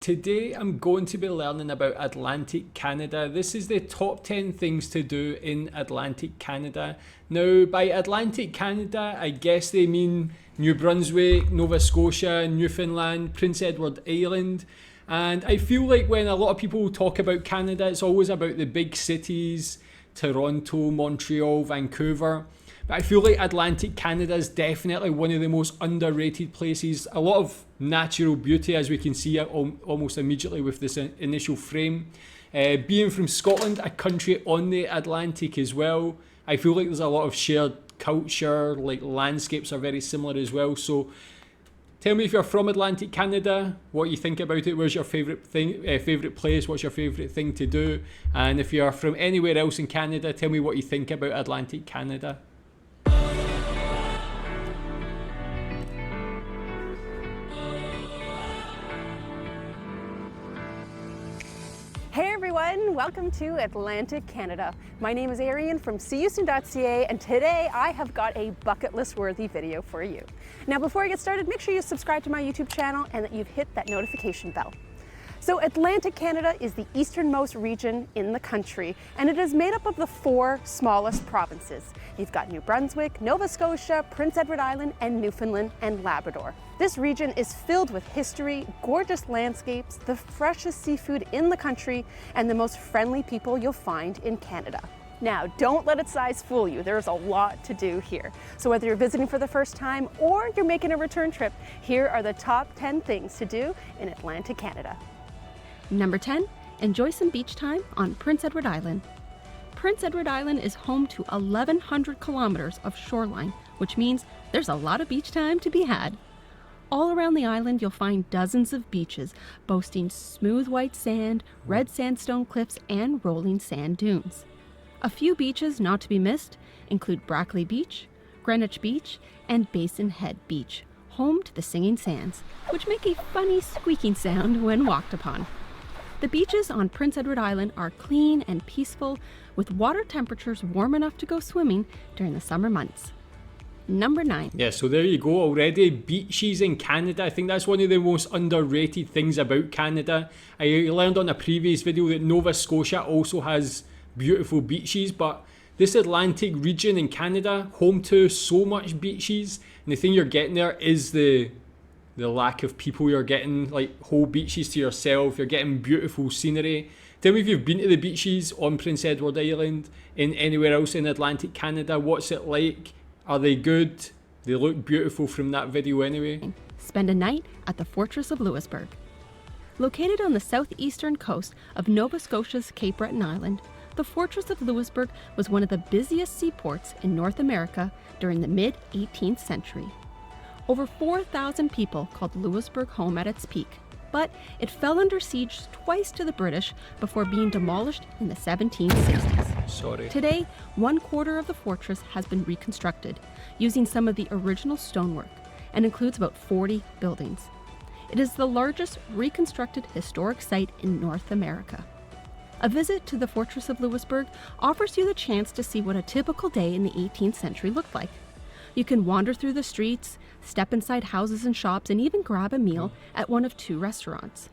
Today I'm going to be learning about Atlantic Canada. This is the top 10 things to do in Atlantic Canada. Now, by Atlantic Canada, I guess they mean New Brunswick, Nova Scotia, Newfoundland, Prince Edward Island. And I feel like when a lot of people talk about Canada, it's always about the big cities, Toronto, Montreal, Vancouver. But I feel like Atlantic Canada is definitely one of the most underrated places. A lot of natural beauty, as we can see almost immediately with this initial frame. Being from Scotland, a country on the Atlantic as well, I feel like there's a lot of shared culture, like landscapes are very similar as well. So tell me if you're from Atlantic Canada, what you think about it, where's your favourite place, what's your favourite thing to do, and if you're from anywhere else in Canada, tell me what you think about Atlantic Canada. Hey everyone, welcome to Atlantic Canada. My name is Arian from seehouston.ca, and today I have got a bucket list worthy video for you. Now before I get started, make sure you subscribe to my YouTube channel and that you've hit that notification bell. So Atlantic Canada is the easternmost region in the country, and it is made up of the 4 smallest provinces. You've got New Brunswick, Nova Scotia, Prince Edward Island, and Newfoundland and Labrador. This region is filled with history, gorgeous landscapes, the freshest seafood in the country, and the most friendly people you'll find in Canada. Now, don't let its size fool you. There's a lot to do here. So whether you're visiting for the first time or you're making a return trip, here are the top 10 things to do in Atlantic Canada. Number 10, enjoy some beach time on Prince Edward Island. Prince Edward Island is home to 1,100 kilometers of shoreline, which means there's a lot of beach time to be had. All around the island, you'll find dozens of beaches boasting smooth white sand, red sandstone cliffs, and rolling sand dunes. A few beaches not to be missed include Brackley Beach, Greenwich Beach, and Basin Head Beach, home to the Singing Sands, which make a funny squeaking sound when walked upon. The beaches on Prince Edward Island are clean and peaceful, with water temperatures warm enough to go swimming during the summer months. Number 9. Yeah, so there you go already. Beaches in Canada. I think that's one of the most underrated things about Canada. I learned on a previous video that Nova Scotia also has beautiful beaches, but this Atlantic region in Canada, home to so much beaches, and the thing you're getting there is the lack of people. You're getting like whole beaches to yourself. You're getting beautiful scenery. Tell me if you've been to the beaches on Prince Edward Island, in anywhere else in Atlantic Canada. What's it like? Are they good? They look beautiful from that video anyway. Spend a night at the Fortress of Lewisburg. Located on the southeastern coast of Nova Scotia's Cape Breton Island, the Fortress of Lewisburg was one of the busiest seaports in North America during the mid-18th century. Over 4,000 people called Lewisburg home at its peak, but it fell under siege twice to the British before being demolished in the 1760s. Today, 1/4 of the fortress has been reconstructed using some of the original stonework and includes about 40 buildings. It is the largest reconstructed historic site in North America. A visit to the Fortress of Lewisburg offers you the chance to see what a typical day in the 18th century looked like. You can wander through the streets, step inside houses and shops, and even grab a meal at one of 2 restaurants.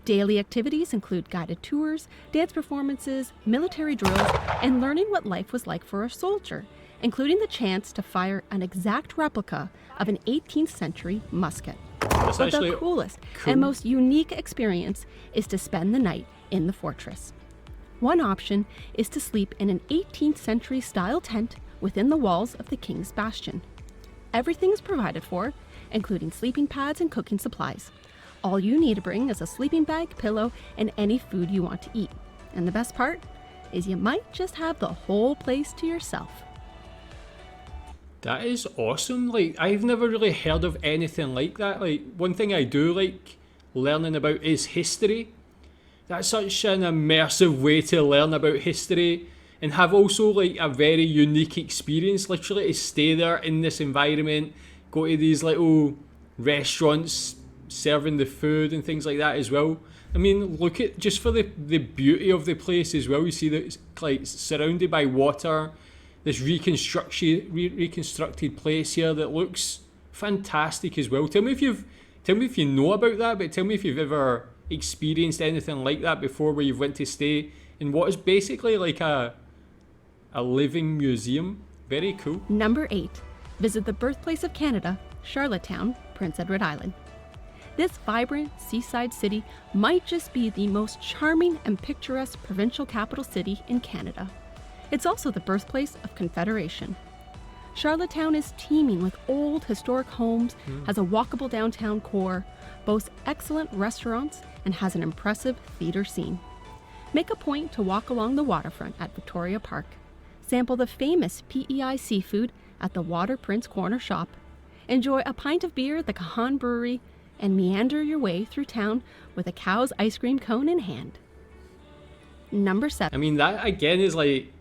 Daily activities include guided tours, dance performances, military drills, and learning what life was like for a soldier, including the chance to fire an exact replica of an 18th century musket. That's But the coolest and most unique experience is to spend the night in the fortress. One option is to sleep in an 18th century style tent within the walls of the King's Bastion. Everything is provided for, including sleeping pads and cooking supplies. All you need to bring is a sleeping bag, pillow, and any food you want to eat. And the best part is you might just have the whole place to yourself. That is awesome. Like, I've never really heard of anything like that. Like, one thing I do like learning about is history. That's such an immersive way to learn about history and have also like a very unique experience, literally to stay there in this environment, go to these little restaurants serving the food and things like that as well. I mean, look at just for the beauty of the place as well. You see that it's like surrounded by water, this reconstructed place here that looks fantastic as well. Tell me if you know about that, but tell me if you've ever experienced anything like that before, where you've went to stay in what is basically like a living museum. Very cool. Number 8. Visit the birthplace of Canada, Charlottetown, Prince Edward Island. This vibrant seaside city might just be the most charming and picturesque provincial capital city in Canada. It's also the birthplace of Confederation. Charlottetown is teeming with old historic homes, has a walkable downtown core, boasts excellent restaurants, and has an impressive theater scene. Make a point to walk along the waterfront at Victoria Park. Sample the famous PEI seafood at the Water Prince Corner Shop. Enjoy a pint of beer at the Kahan Brewery, and meander your way through town with a cow's ice cream cone in hand. Number 7. I mean, that again is like,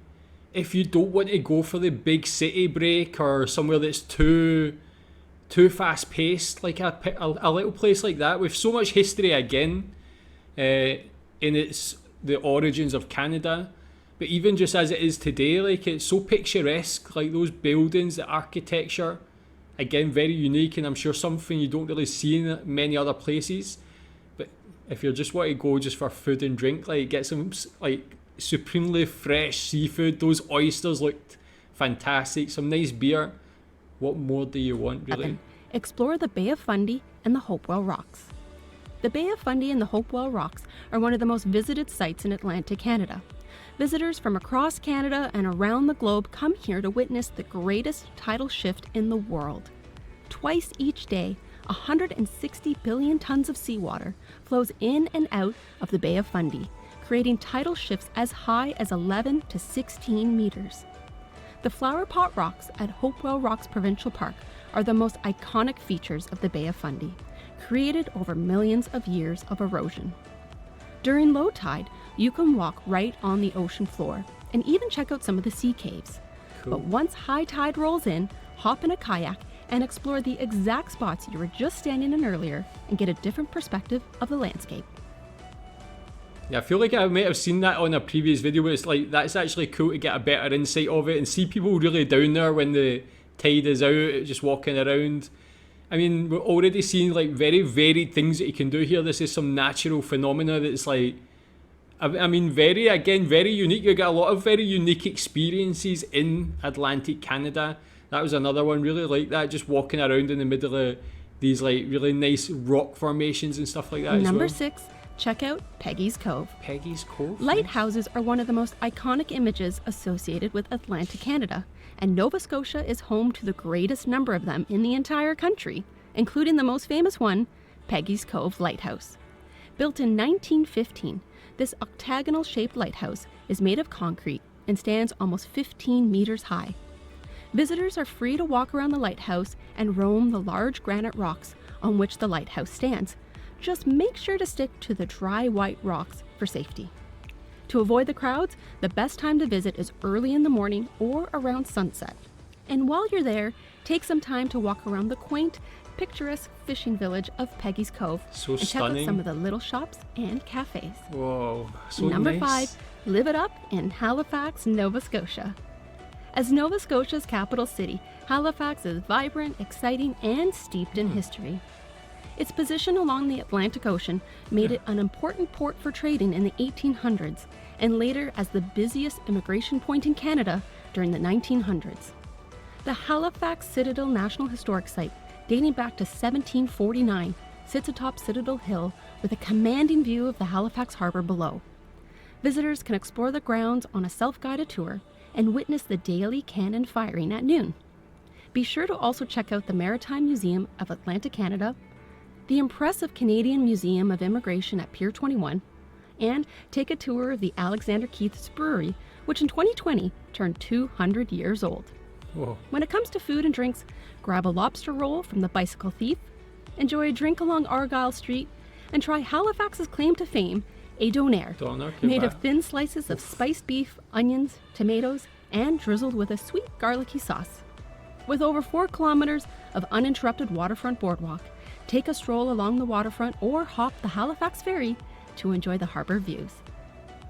if you don't want to go for the big city break or somewhere that's too fast paced, like a little place like that with so much history again in its the origins of Canada, but even just as it is today, like it's so picturesque, like those buildings, the architecture, again very unique, and I'm sure something you don't really see in many other places. But if you just want to go just for food and drink, like get some like supremely fresh seafood, those oysters looked fantastic, some nice beer, what more do you want, really? Explore the Bay of Fundy and the Hopewell Rocks. The Bay of Fundy and the Hopewell Rocks are one of the most visited sites in Atlantic Canada. Visitors from across Canada and around the globe come here to witness the greatest tidal shift in the world. Twice each day, 160 billion tons of seawater flows in and out of the Bay of Fundy, creating tidal shifts as high as 11 to 16 meters. The Flower Pot Rocks at Hopewell Rocks Provincial Park are the most iconic features of the Bay of Fundy, created over millions of years of erosion. During low tide, you can walk right on the ocean floor and even check out some of the sea caves. Cool. But once high tide rolls in, hop in a kayak and explore the exact spots you were just standing in earlier and get a different perspective of the landscape. Yeah, I feel like I might have seen that on a previous video, but it's like that's actually cool to get a better insight of it and see people really down there when the tide is out, just walking around. I mean, we're already seeing like very varied things that you can do here. This is some natural phenomena that's like, I mean, very unique. You get a lot of very unique experiences in Atlantic Canada. That was another one really like that, just walking around in the middle of these like really nice rock formations and stuff like that. Number 6, check out Peggys Cove. Peggys Cove? Lighthouses are one of the most iconic images associated with Atlantic Canada, and Nova Scotia is home to the greatest number of them in the entire country, including the most famous one, Peggys Cove Lighthouse. Built in 1915, this octagonal-shaped lighthouse is made of concrete and stands almost 15 meters high. Visitors are free to walk around the lighthouse and roam the large granite rocks on which the lighthouse stands. Just make sure to stick to the dry white rocks for safety. To avoid the crowds, the best time to visit is early in the morning or around sunset. And while you're there, take some time to walk around the quaint, picturesque fishing village of Peggys Cove So and check out stunning. some of the little shops and cafes. Whoa, so Number nice. 5, live it up in Halifax, Nova Scotia. As Nova Scotia's capital city, Halifax is vibrant, exciting, and steeped in history. Its position along the Atlantic Ocean made it an important port for trading in the 1800s, and later as the busiest immigration point in Canada during the 1900s. The Halifax Citadel National Historic Site, dating back to 1749, sits atop Citadel Hill with a commanding view of the Halifax Harbor below. Visitors can explore the grounds on a self-guided tour and witness the daily cannon firing at noon. Be sure to also check out the Maritime Museum of Atlantic Canada, the impressive Canadian Museum of Immigration at Pier 21, and take a tour of the Alexander Keith's Brewery, which in 2020 turned 200 years old. Whoa. When it comes to food and drinks, grab a lobster roll from the Bicycle Thief, enjoy a drink along Argyle Street, and try Halifax's claim to fame, a donair, Doner made of kebab. thin slices of spiced beef, onions, tomatoes, and drizzled with a sweet garlicky sauce. With over 4 kilometers of uninterrupted waterfront boardwalk, take a stroll along the waterfront or hop the Halifax Ferry to enjoy the harbor views.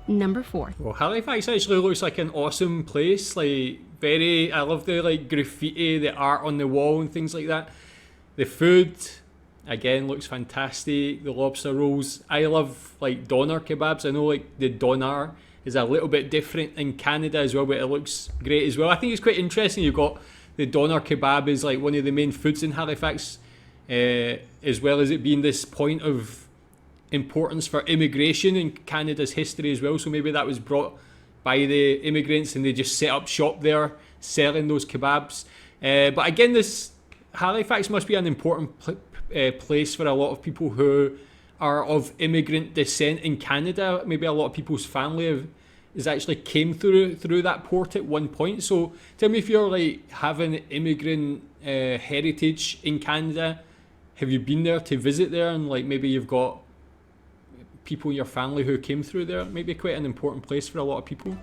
Number 4. Well, Halifax actually looks like an awesome place. Like I love the like graffiti, the art on the wall and things like that. The food, Again, looks fantastic. The lobster rolls. I love like doner kebabs. I know like the doner is a little bit different in Canada as well, but it looks great as well. I think it's quite interesting. You've got the doner kebab is like one of the main foods in Halifax, as well as it being this point of importance for immigration in Canada's history as well. So maybe that was brought by the immigrants and they just set up shop there selling those kebabs. But again, this Halifax must be an important place for a lot of people who are of immigrant descent in Canada. Maybe a lot of people's family has actually came through that port at one point. So tell me, if you're like having immigrant heritage in Canada, have you been there to visit there, and like maybe you've got people in your family who came through there? Maybe quite an important place for a lot of people.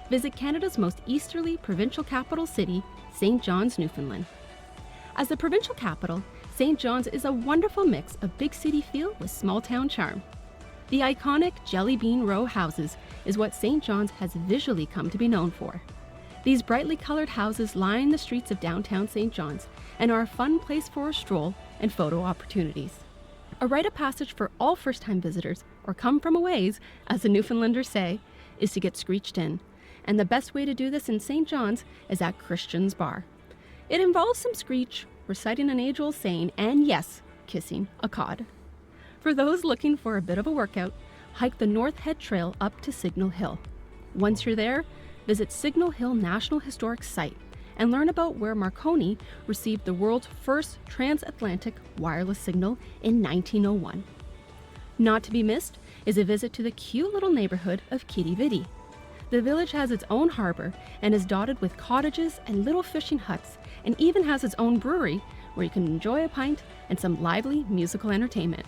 Visit Canada's most easterly provincial capital city, St. Johns, Newfoundland. As the provincial capital, St. John's is a wonderful mix of big city feel with small town charm. The iconic Jelly Bean Row houses is what St. John's has visually come to be known for. These brightly colored houses line the streets of downtown St. John's and are a fun place for a stroll and photo opportunities. A rite of passage for all first-time visitors, or come from a ways, as the Newfoundlanders say, is to get screeched in. And the best way to do this in St. John's is at Christian's Bar. It involves some screech, reciting an age-old saying, and yes, kissing a cod. For those looking for a bit of a workout, hike the North Head Trail up to Signal Hill. Once you're there, visit Signal Hill National Historic Site and learn about where Marconi received the world's first transatlantic wireless signal in 1901. Not to be missed is a visit to the cute little neighborhood of Kitty Vitty. The village has its own harbor and is dotted with cottages and little fishing huts, and even has its own brewery where you can enjoy a pint and some lively musical entertainment.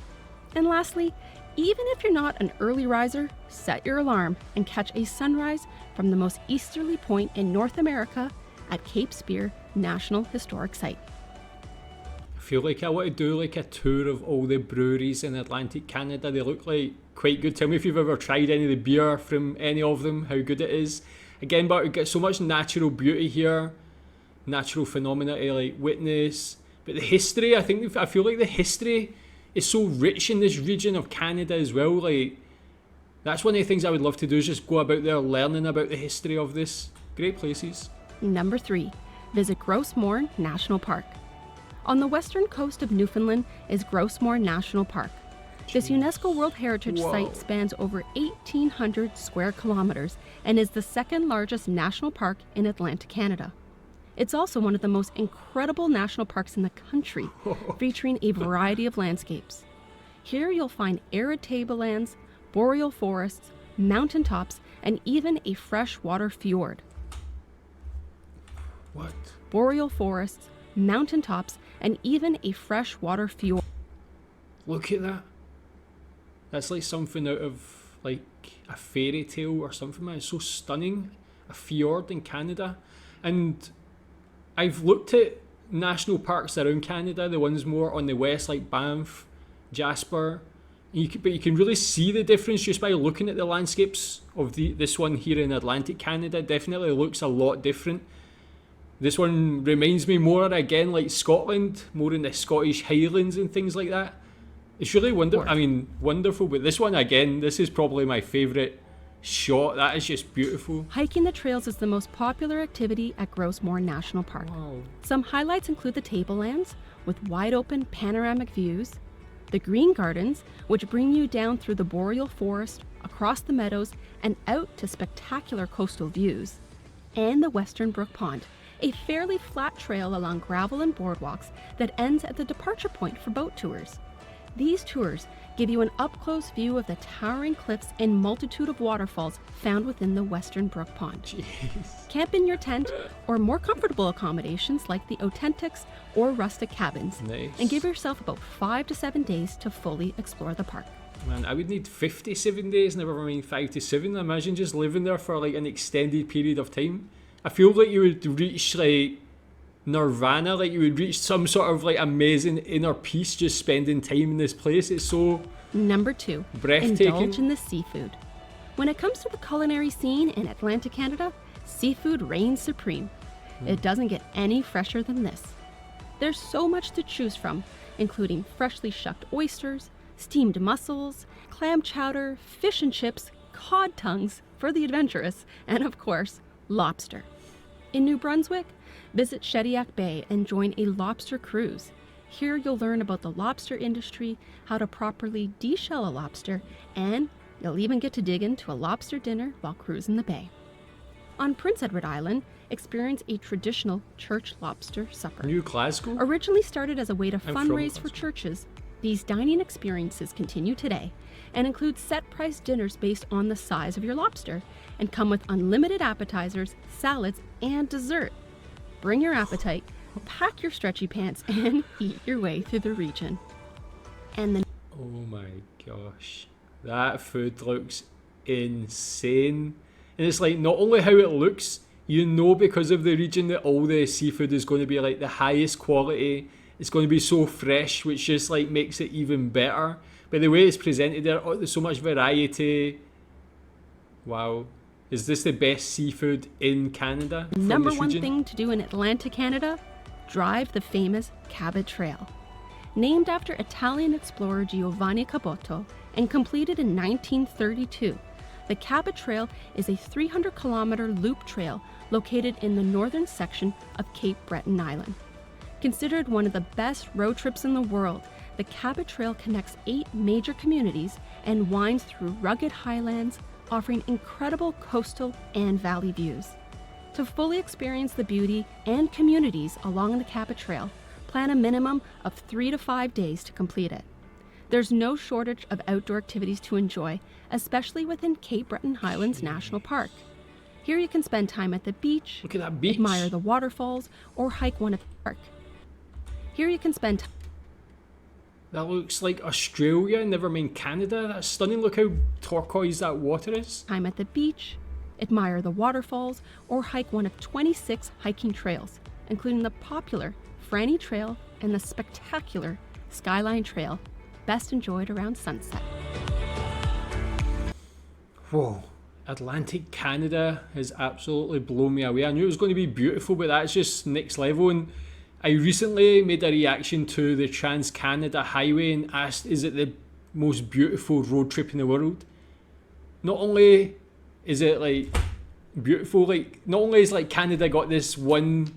And lastly, even if you're not an early riser, set your alarm and catch a sunrise from the most easterly point in North America at Cape Spear National Historic Site. I feel like I want to do like a tour of all the breweries in Atlantic Canada. They look like quite good. Tell me if you've ever tried any of the beer from any of them, how good it is. Again, but we get so much natural beauty here, natural phenomena to like witness. But the history, I feel like the history is so rich in this region of Canada as well. Like, that's one of the things I would love to do, is just go about there learning about the history of this. Great places. Number 3, visit Grossmoor National Park. On the western coast of Newfoundland is Grossmoor National Park. This UNESCO World Heritage Site spans over 1,800 square kilometers and is the second largest national park in Atlantic Canada. It's also one of the most incredible national parks in the country, featuring a variety of landscapes. Here you'll find arid tablelands, boreal forests, mountaintops, and even a freshwater fjord. What? Boreal forests, mountaintops, and even a freshwater fjord. Look at that. That's like something out of like a fairy tale or something, man. It's so stunning. A fjord in Canada. And I've looked at national parks around Canada, the ones more on the west like Banff, Jasper. But you can really see the difference just by looking at the landscapes of this one here in Atlantic Canada. Definitely looks a lot different. This one reminds me more, again, like Scotland, more in the Scottish Highlands and things like that. It's really wonderful. But this one, again, this is probably my favourite shot. That is just beautiful. Hiking the trails is the most popular activity at Grossmoor National Park. Wow. Some highlights include the tablelands with wide open panoramic views, the green gardens, which bring you down through the boreal forest, across the meadows, and out to spectacular coastal views, and the Western Brook Pond, a fairly flat trail along gravel and boardwalks that ends at the departure point for boat tours. These tours give you an up-close view of the towering cliffs and multitude of waterfalls found within the Western Brook Pond. Jeez. Camp in your tent or more comfortable accommodations like the Authentics or rustic cabins. Nice. And give yourself about 5 to 7 days to fully explore the park. Man, I would need 57 days, never mind 5 to 7. Imagine just living there for like an extended period of time. I feel like you would reach like nirvana, like you would reach some sort of like amazing inner peace just spending time in this place. It's so Number 2, breathtaking. indulge in the seafood. When it comes to the culinary scene in Atlantic Canada, seafood reigns supreme. It doesn't get any fresher than this. There's so much to choose from, including freshly shucked oysters, steamed mussels, clam chowder, fish and chips, cod tongues for the adventurous, and of course, lobster. In New Brunswick, visit Shediac Bay and join a lobster cruise. Here you'll learn about the lobster industry, how to properly deshell a lobster, and you'll even get to dig into a lobster dinner while cruising the bay. On Prince Edward Island, experience a traditional church lobster supper. New Glasgow? Originally started as a way to I'm fundraise from for churches, these dining experiences continue today and include set-price dinners based on the size of your lobster and come with unlimited appetizers, salads, and dessert. Bring your appetite, pack your stretchy pants, and eat your way through the region. And the Oh my gosh, that food looks insane. And it's like, not only how it looks, you know, because of the region, that all the seafood is going to be like the highest quality. It's going to be so fresh, which just like makes it even better. But the way it's presented there, oh, there's so much variety. Wow. Is this the best seafood in Canada? number one thing to do in Atlantic Canada, drive the famous Cabot Trail. Named after Italian explorer Giovanni Caboto and completed in 1932, the Cabot Trail is a 300-kilometer loop trail located in the northern section of Cape Breton Island. Considered one of the best road trips in the world, the Cabot Trail connects 8 major communities and winds through rugged highlands, offering incredible coastal and valley views. To fully experience the beauty and communities along the Cabot Trail, plan a minimum of 3 to 5 days to complete it. There's no shortage of outdoor activities to enjoy, especially within Cape Breton Highlands National Park. Here you can spend time at the beach, Look at that beach. admire the waterfalls, or hike one of the park. Here you can spend That looks like Australia, never mind Canada. That's stunning. Look how turquoise that water is. time at the beach, admire the waterfalls, or hike one of 26 hiking trails, including the popular Franny Trail and the spectacular Skyline Trail, best enjoyed around sunset. Whoa. Atlantic Canada has absolutely blown me away. I knew it was going to be beautiful, but that's just next level. And I recently made a reaction to the Trans-Canada Highway and asked, is it the most beautiful road trip in the world? Not only is it like beautiful, like not only is like Canada got this one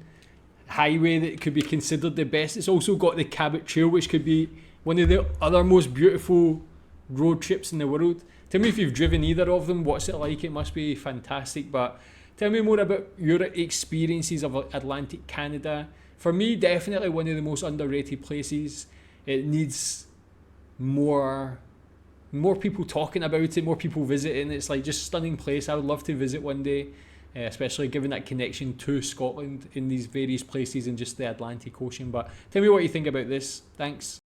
highway that could be considered the best, it's also got the Cabot Trail, which could be one of the other most beautiful road trips in the world. Tell me if you've driven either of them, what's it like? It must be fantastic. But tell me more about your experiences of Atlantic Canada. For me, definitely one of the most underrated places. It needs more people talking about it, more people visiting. It's like just a stunning place. I would love to visit one day, especially given that connection to Scotland in these various places and just the Atlantic Ocean. But tell me what you think about this. Thanks.